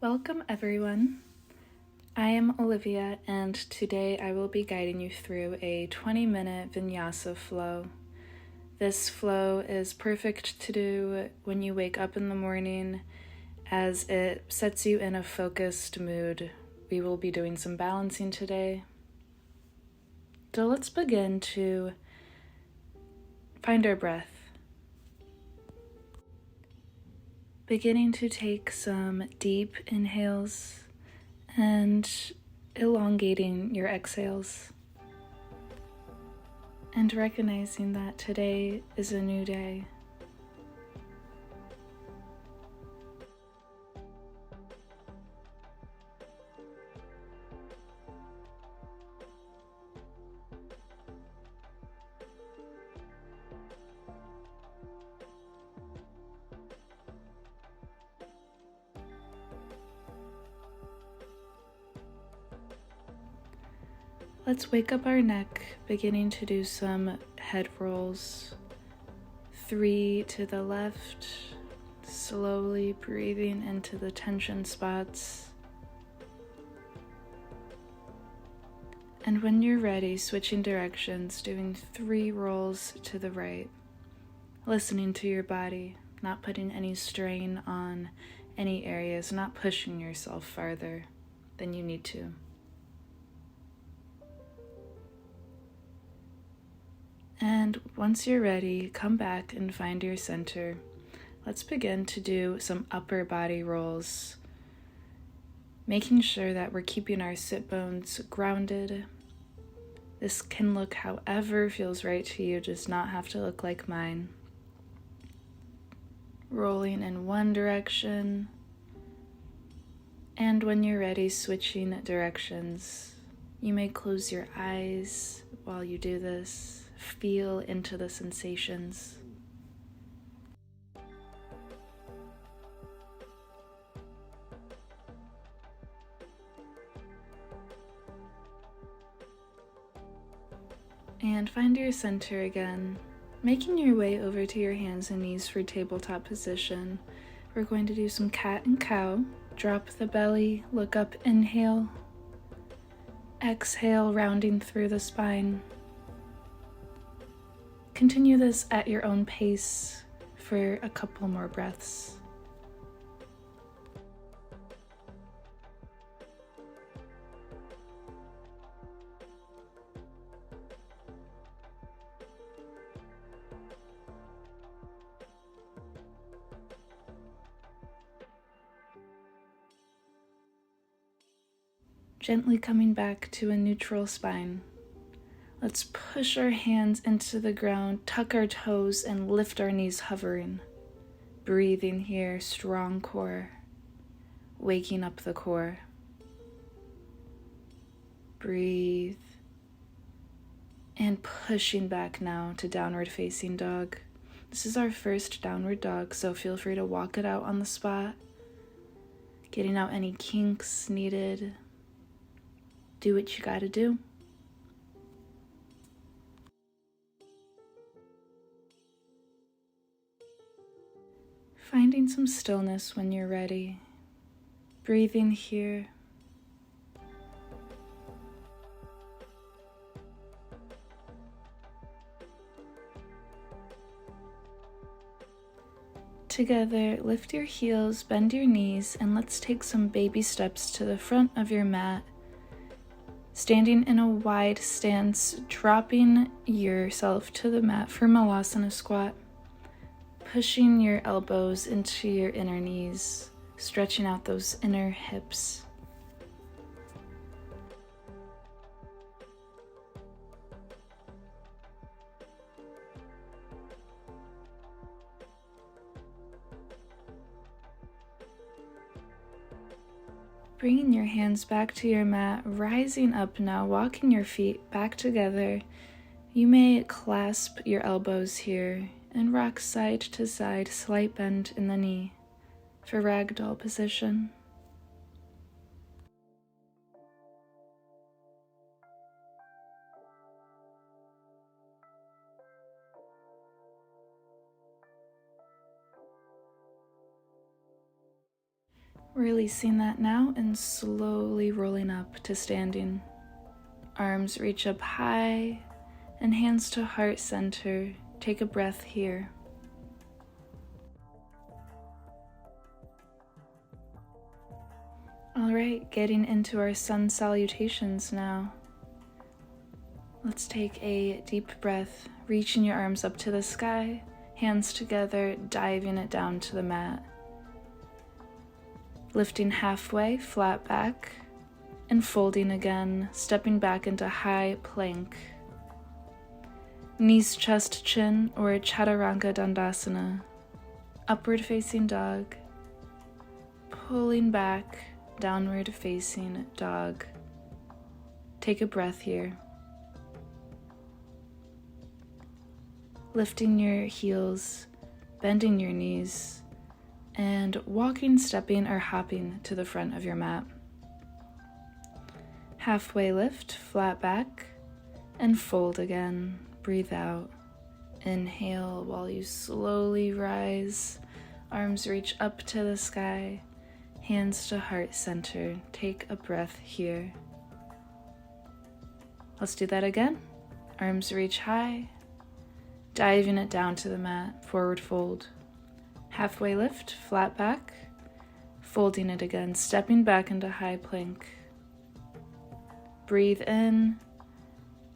Welcome everyone. I am Olivia and today I will be guiding you through a 20-minute vinyasa flow. This flow is perfect to do when you wake up in the morning as it sets you in a focused mood. We will be doing some balancing today. So let's begin to find our breath. Beginning to take some deep inhales and elongating your exhales. And recognizing that today is a new day. Let's wake up our neck, beginning to do some head rolls. 3 to the left, slowly breathing into the tension spots. And when you're ready, switching directions, doing 3 rolls to the right. Listening to your body, not putting any strain on any areas, not pushing yourself farther than you need to. And once you're ready, come back and find your center. Let's begin to do some upper body rolls, making sure that we're keeping our sit bones grounded. This can look however feels right to you, does not have to look like mine. Rolling in one direction, and when you're ready, switching directions. You may close your eyes while you do this. Feel into the sensations. And find your center again, making your way over to your hands and knees for tabletop position. We're going to do some cat and cow. Drop the belly, look up, inhale. Exhale, rounding through the spine. Continue this at your own pace for a couple more breaths. Gently coming back to a neutral spine. Let's push our hands into the ground, tuck our toes, and lift our knees hovering. Breathing here, strong core. Waking up the core. Breathe. And pushing back now to downward facing dog. This is our first downward dog, so feel free to walk it out on the spot. Getting out any kinks needed. Do what you gotta do. Finding some stillness when you're ready. Breathing here. Together, lift your heels, bend your knees, and let's take some baby steps to the front of your mat. Standing in a wide stance, dropping yourself to the mat for Malasana squat. Pushing your elbows into your inner knees, stretching out those inner hips. Bringing your hands back to your mat, rising up now, walking your feet back together. You may clasp your elbows here and rock side to side, slight bend in the knee for ragdoll position. Releasing that now and slowly rolling up to standing. Arms reach up high and hands to heart center. Take a breath here. All right, getting into our sun salutations now. Let's take a deep breath, reaching your arms up to the sky, hands together, diving it down to the mat. Lifting halfway, flat back, and folding again, stepping back into high plank. Knees, chest, chin, or chaturanga dandasana. Upward facing dog. Pulling back, downward facing dog. Take a breath here. Lifting your heels, bending your knees, and walking, stepping, or hopping to the front of your mat. Halfway lift, flat back, and fold again. Breathe out. Inhale while you slowly rise. Arms reach up to the sky, hands to heart center. Take a breath here. Let's do that again. Arms reach high, diving it down to the mat, forward fold. Halfway lift, flat back, folding it again, stepping back into high plank. Breathe in,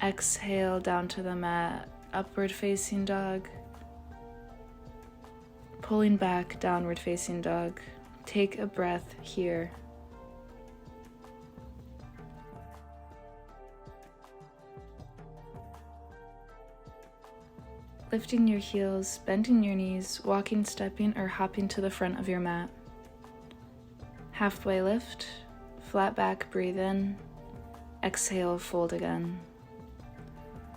exhale down to the mat, upward facing dog. Pulling back, downward facing dog. Take a breath here. Lifting your heels, bending your knees, walking, stepping, or hopping to the front of your mat. Halfway lift, flat back, breathe in, exhale, fold again.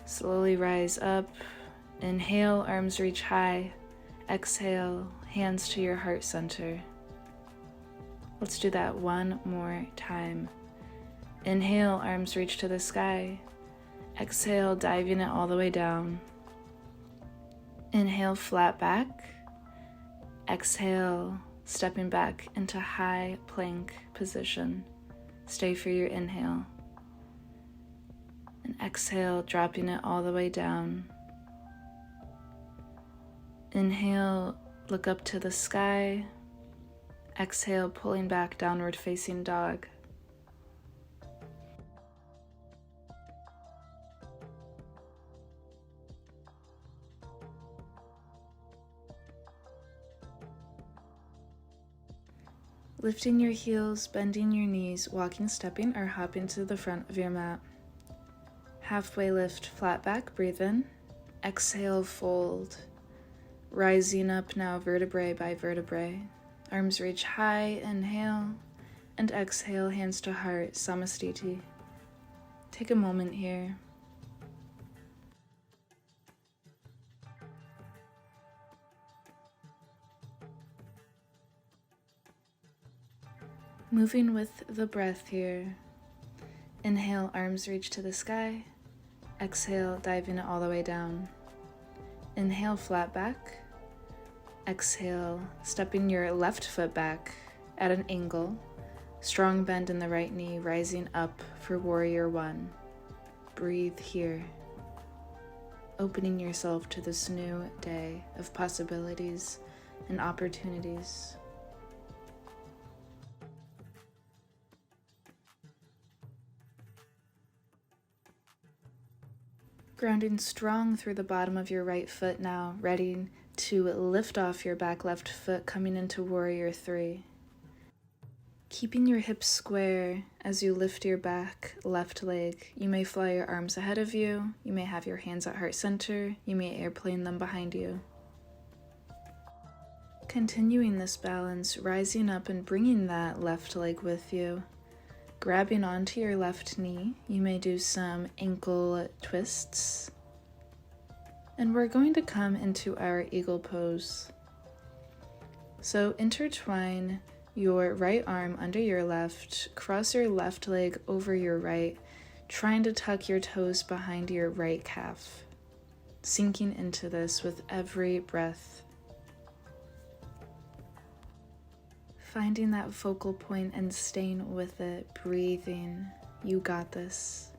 Slowly rise up, inhale, arms reach high, exhale, hands to your heart center. Let's do that one more time. Inhale, arms reach to the sky, exhale, diving it all the way down. Inhale, flat back. Exhale, stepping back into high plank position. Stay for your inhale. And exhale, dropping it all the way down. Inhale, look up to the sky. Exhale, pulling back, downward facing dog. Lifting your heels, bending your knees, walking, stepping, or hopping to the front of your mat. Halfway lift, flat back, breathe in. Exhale, fold. Rising up now, vertebrae by vertebrae. Arms reach high, inhale, and exhale, hands to heart, samastiti. Take a moment here. Moving with the breath here. Inhale, arms reach to the sky. Exhale, diving it all the way down. Inhale, flat back. Exhale, stepping your left foot back at an angle. Strong bend in the right knee, rising up for warrior one. Breathe here. Opening yourself to this new day of possibilities and opportunities. Grounding strong through the bottom of your right foot now, ready to lift off your back left foot, coming into warrior three. Keeping your hips square as you lift your back left leg. You may fly your arms ahead of you. You may have your hands at heart center. You may airplane them behind you. Continuing this balance, rising up and bringing that left leg with you. Grabbing onto your left knee, you may do some ankle twists. And we're going to come into our eagle pose. So intertwine your right arm under your left, cross your left leg over your right, trying to tuck your toes behind your right calf. Sinking into this with every breath. Finding that focal point and staying with it, breathing. You got this.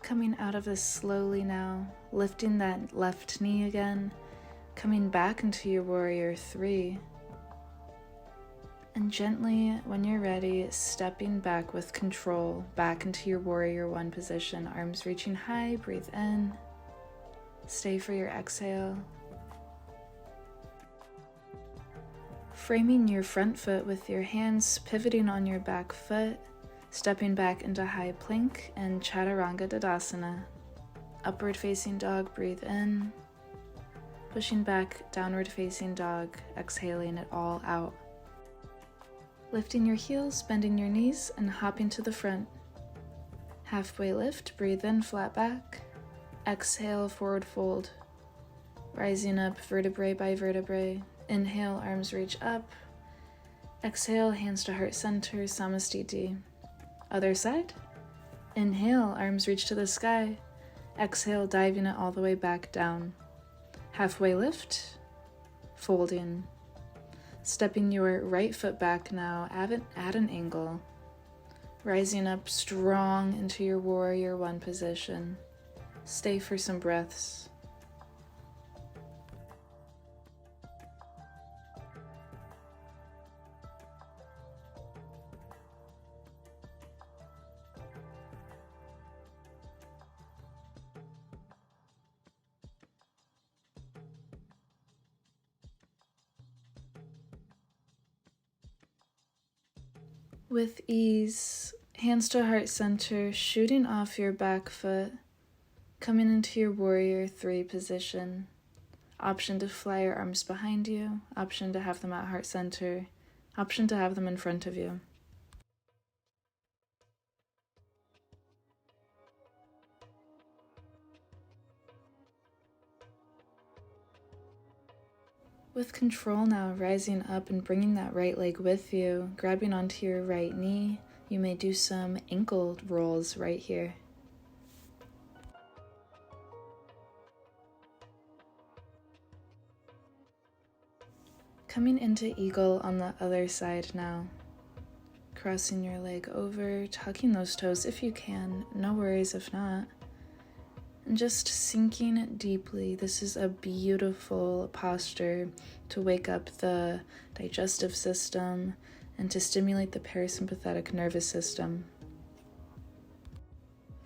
Coming out of this slowly now, lifting that left knee again, coming back into your warrior 3. And gently, when you're ready, stepping back with control, back into your warrior 1 position, arms reaching high, breathe in. Stay for your exhale. Framing your front foot with your hands pivoting on your back foot, stepping back into high plank and chaturanga dadasana. Upward facing dog, breathe in. Pushing back, downward facing dog, exhaling it all out. Lifting your heels, bending your knees, and hopping to the front. Halfway lift, breathe in, flat back. Exhale, forward fold. Rising up, vertebrae by vertebrae. Inhale, arms reach up. Exhale, hands to heart center, samastiti. Other side. Inhale, arms reach to the sky. Exhale, diving it all the way back down. Halfway lift, folding. Stepping your right foot back now at an angle. Rising up strong into your warrior 1 position. Stay for some breaths. With ease, hands to heart center, shooting off your back foot, coming into your warrior 3 position. Option to fly your arms behind you, option to have them at heart center, option to have them in front of you. With control now, rising up and bringing that right leg with you, grabbing onto your right knee. You may do some ankle rolls right here. Coming into eagle on the other side now. Crossing your leg over, tucking those toes if you can, no worries if not. And just sinking deeply. This is a beautiful posture to wake up the digestive system and to stimulate the parasympathetic nervous system.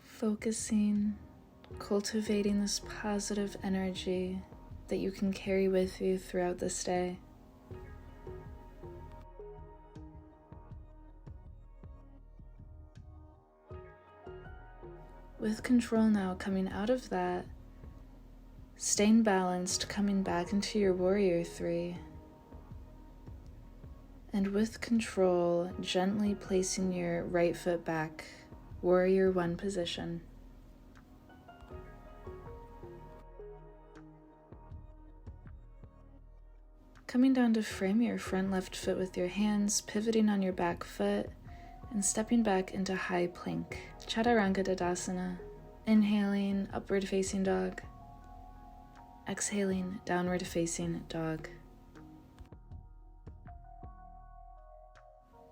Focusing, cultivating this positive energy that you can carry with you throughout this day. With control now, coming out of that, staying balanced, coming back into your warrior 3. And with control, gently placing your right foot back, warrior 1 position. Coming down to frame your front left foot with your hands, pivoting on your back foot, and stepping back into high plank, chaturanga dadasana. Inhaling, upward facing dog. Exhaling, downward facing dog.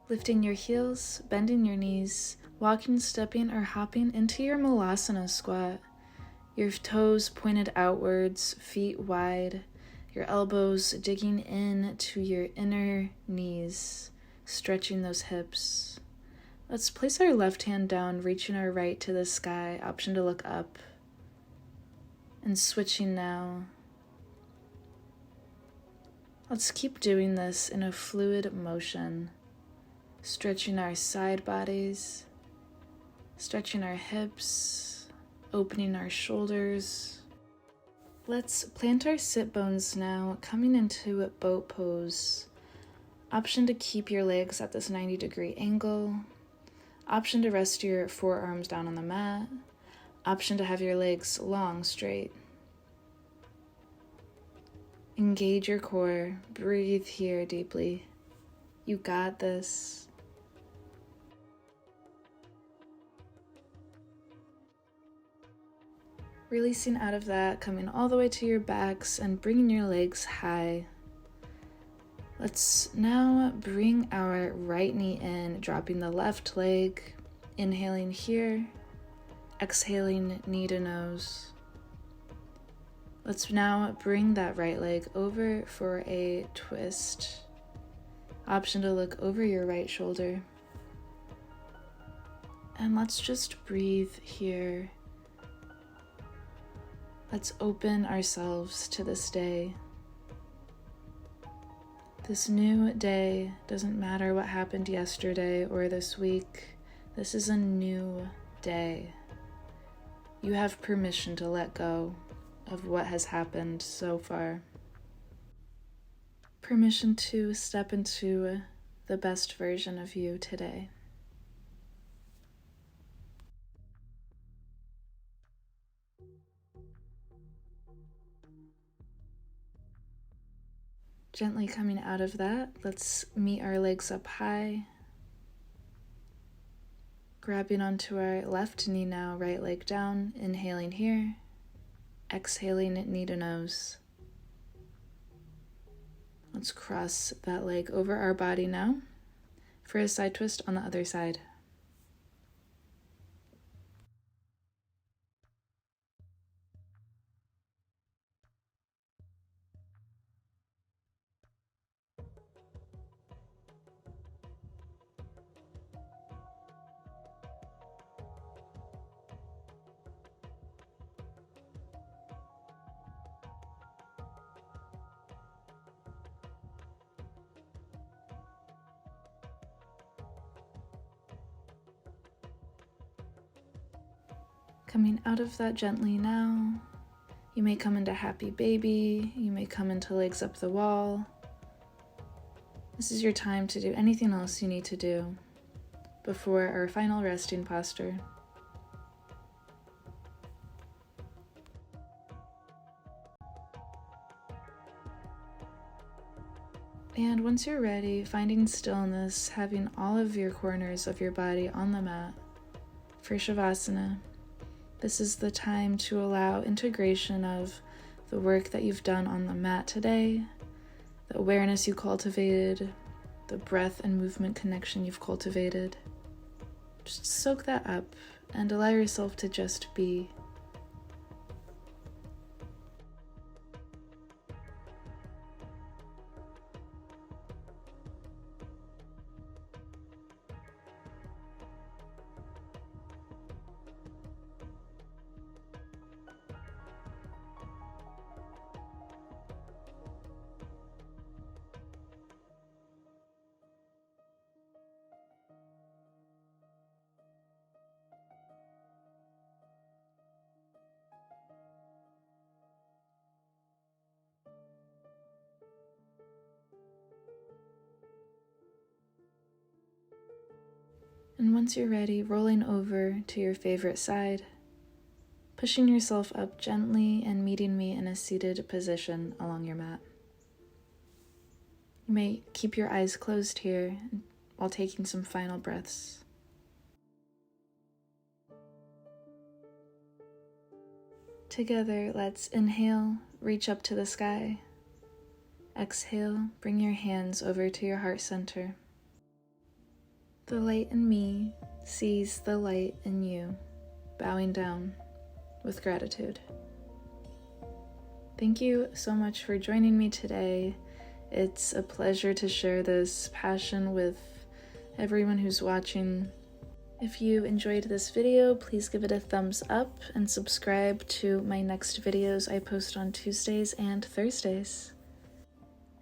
Lifting your heels, bending your knees, walking, stepping, or hopping into your malasana squat. Your toes pointed outwards, feet wide, your elbows digging in to your inner knees, stretching those hips. Let's place our left hand down, reaching our right to the sky, option to look up. And switching now. Let's keep doing this in a fluid motion. Stretching our side bodies, stretching our hips, opening our shoulders. Let's plant our sit bones now, coming into a boat pose. Option to keep your legs at this 90-degree angle. Option to rest your forearms down on the mat. Option to have your legs long, straight. Engage your core. Breathe here deeply. You got this. Releasing out of that, coming all the way to your backs and bringing your legs high. Let's now bring our right knee in, dropping the left leg, inhaling here, exhaling knee to nose. Let's now bring that right leg over for a twist. Option to look over your right shoulder. And let's just breathe here. Let's open ourselves to this day. This new day, doesn't matter what happened yesterday or this week, this is a new day. You have permission to let go of what has happened so far. Permission to step into the best version of you today. Gently coming out of that, let's meet our legs up high. Grabbing onto our left knee now, right leg down, inhaling here, exhaling knee to nose. Let's cross that leg over our body now for a side twist on the other side. Coming out of that gently now, you may come into happy baby, you may come into legs up the wall. This is your time to do anything else you need to do before our final resting posture. And once you're ready, finding stillness, having all of your corners of your body on the mat for Shavasana. This is the time to allow integration of the work that you've done on the mat today, the awareness you cultivated, the breath and movement connection you've cultivated. Just soak that up and allow yourself to just be. And once you're ready, rolling over to your favorite side, pushing yourself up gently and meeting me in a seated position along your mat. You may keep your eyes closed here while taking some final breaths. Together, let's inhale, reach up to the sky. Exhale, bring your hands over to your heart center. The light in me sees the light in you, bowing down with gratitude. Thank you so much for joining me today. It's a pleasure to share this passion with everyone who's watching. If you enjoyed this video, please give it a thumbs up and subscribe to my next videos I post on Tuesdays and Thursdays.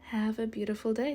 Have a beautiful day.